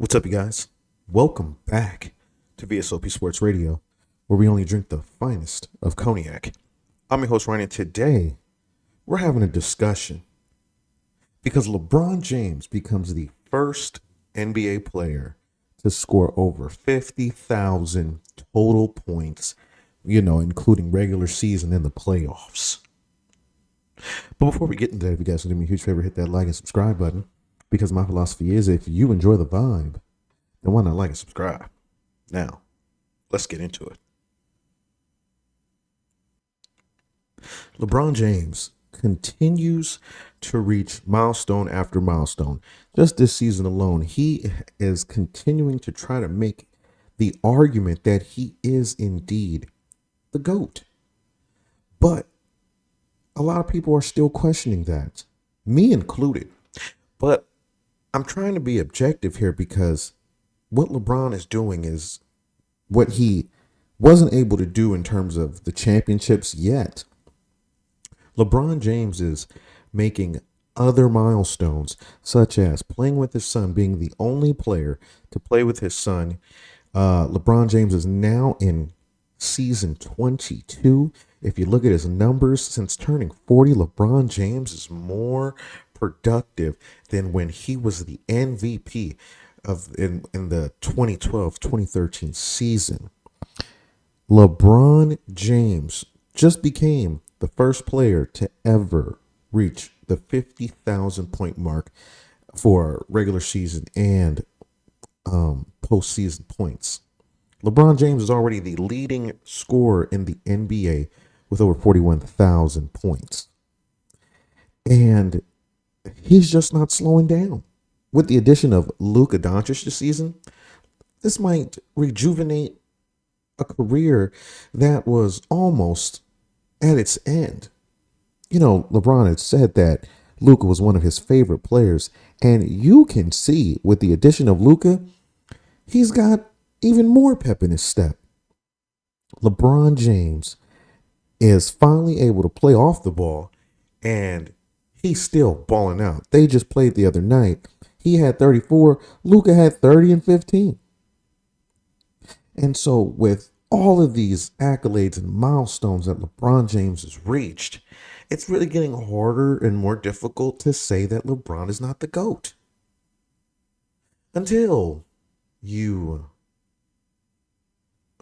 What's up, you guys? Welcome back to V.S.O.P Sports Radio, where we only drink the finest of cognac. I'm your host, Ryan, and today we're having a discussion because LeBron James becomes the first NBA player to score over 50,000 total points, including regular season and the playoffs. But before we get into that, if you guys would do me a huge favor, hit that like and subscribe button because my philosophy is if you enjoy the vibe, then why not like and subscribe? Now, let's get into it. LeBron James continues to reach milestone after milestone. Just this season alone, he is continuing to try to make the argument that he is indeed the GOAT. But a lot of people are still questioning that, me included. But I'm trying to be objective here because what LeBron is doing is what he wasn't able to do in terms of the championships yet. LeBron James is making other milestones, such as playing with his son, being the only player to play with his son. LeBron James is now in season 22. If you look at his numbers since turning 40, LeBron James is more productive than when he was the MVP in the 2012-2013 season. LeBron James just became the first player to ever reach the 50,000 point mark for regular season and postseason points. LeBron James is already the leading scorer in the NBA with over 41,000 points. And he's just not slowing down. With the addition of Luka Doncic this season, this might rejuvenate a career that was almost at its end. LeBron had said that Luka was one of his favorite players, and you can see with the addition of Luka, he's got even more pep in his step. LeBron James is finally able to play off the ball, and he's still balling out. They just played the other night. He had 34. Luka had 30 and 15. And so with all of these accolades and milestones that LeBron James has reached, it's really getting harder and more difficult to say that LeBron is not the GOAT. Until you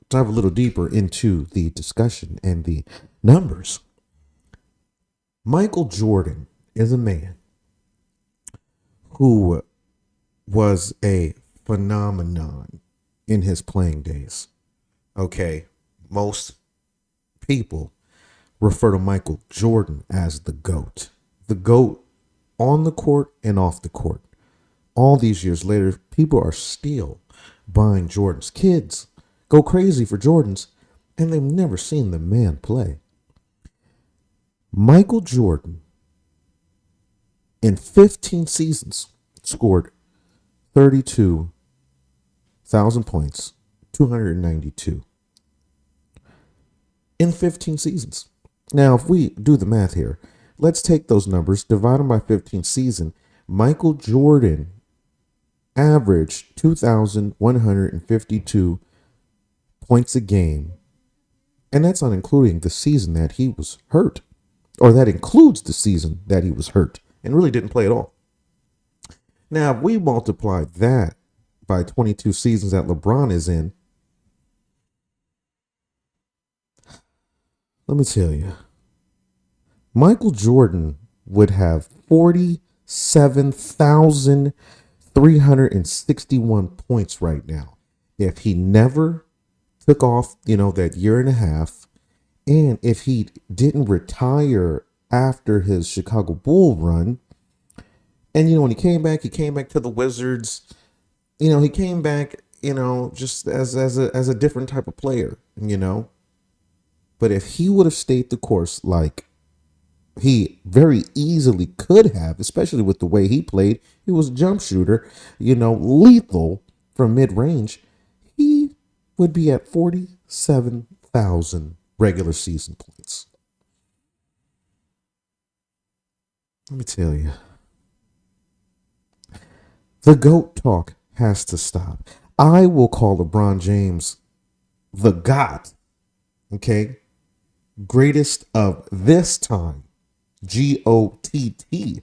dive a little deeper into the discussion and the numbers. Michael Jordan is a man who was a phenomenon in his playing days. Okay, most people refer to Michael Jordan as the GOAT. The GOAT on the court and off the court. All these years later, people are still buying Jordans. Kids go crazy for Jordans, and they've never seen the man play. Michael Jordan, in 15 seasons, scored 32,000 points, 292. In 15 seasons. Now, if we do the math here, let's take those numbers, divide them by 15 season. Michael Jordan averaged 2,152 points a game. And that's not including the season that he was hurt. Or that includes the season that he was hurt and really didn't play at all. Now, if we multiply that by 22 seasons that LeBron is in, let me tell you, Michael Jordan would have 47,361 points right now if he never took off, that year and a half, and if he didn't retire after his Chicago Bull run. And, when he came back to the Wizards. He came back, just as a different type of player, But if he would have stayed the course like he very easily could have, especially with the way he played, he was a jump shooter, lethal from mid-range, he would be at 47,000 regular season points. Let me tell you, the GOAT talk has to stop. I will call LeBron James the GOAT, okay? Greatest of this time. GOTT.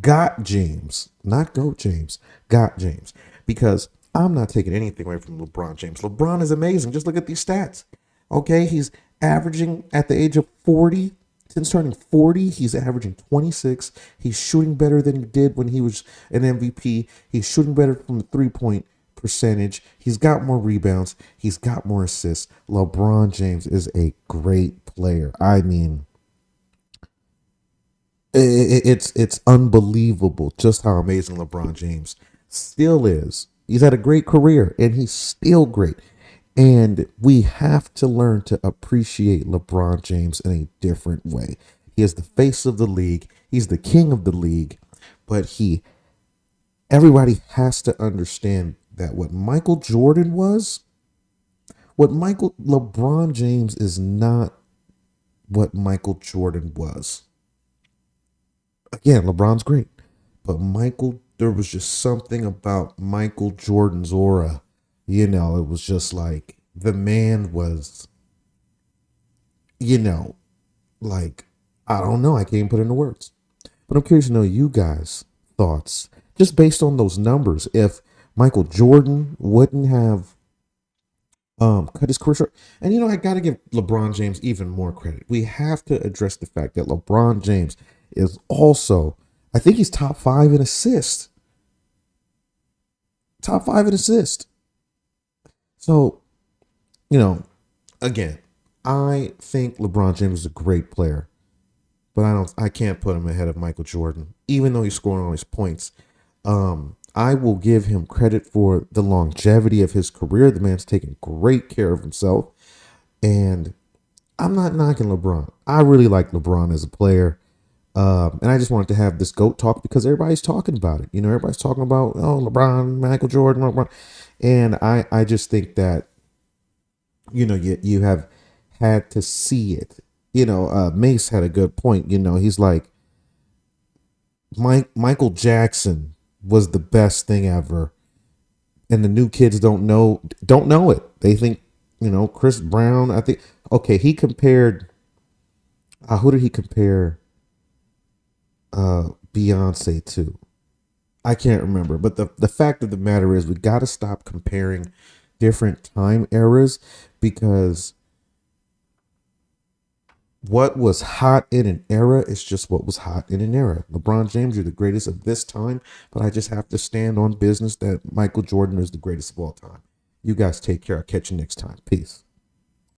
Got James, not Goat James, got James. Because I'm not taking anything away from LeBron James. LeBron is amazing. Just look at these stats. Okay, he's averaging at the age of 40, since turning 40, he's averaging 26. He's shooting better than he did when he was an MVP. He's shooting better from the 3-point percentage. He's got more rebounds. He's got more assists. LeBron James is a great player. I mean, it's unbelievable just how amazing LeBron James still is. He's had a great career and he's still great. And we have to learn to appreciate LeBron James in a different way. He is the face of the league. He's the king of the league. But everybody has to understand that what Michael Jordan was, LeBron James is not what Michael Jordan was. Again, LeBron's great, but there was just something about Michael Jordan's aura. It was just like the man was, you know, like, I don't know. I can't put it into words, but I'm curious to know you guys' thoughts just based on those numbers. If Michael Jordan wouldn't have cut his career short, and I got to give LeBron James even more credit. We have to address the fact that LeBron James is also, I think he's top 5 in assists. Top 5 in assists. So, again, I think LeBron James is a great player, but I can't put him ahead of Michael Jordan, even though he's scoring all these points. I will give him credit for the longevity of his career. The man's taking great care of himself. And I'm not knocking LeBron. I really like LeBron as a player. And I just wanted to have this GOAT talk because everybody's talking about it. Everybody's talking about, LeBron, Michael Jordan, LeBron. And I just think that, you have had to see it. Mace had a good point. He's like, Michael Jackson was the best thing ever. And the new kids don't know it. They think, Chris Brown, I think, okay, he compared, who did he compare Beyonce to? I can't remember, but the fact of the matter is we got to stop comparing different time eras, because what was hot in an era is just what was hot in an era. LeBron James, you're the greatest of this time, but I just have to stand on business that Michael Jordan is the greatest of all time. You guys take care. I'll catch you next time. Peace.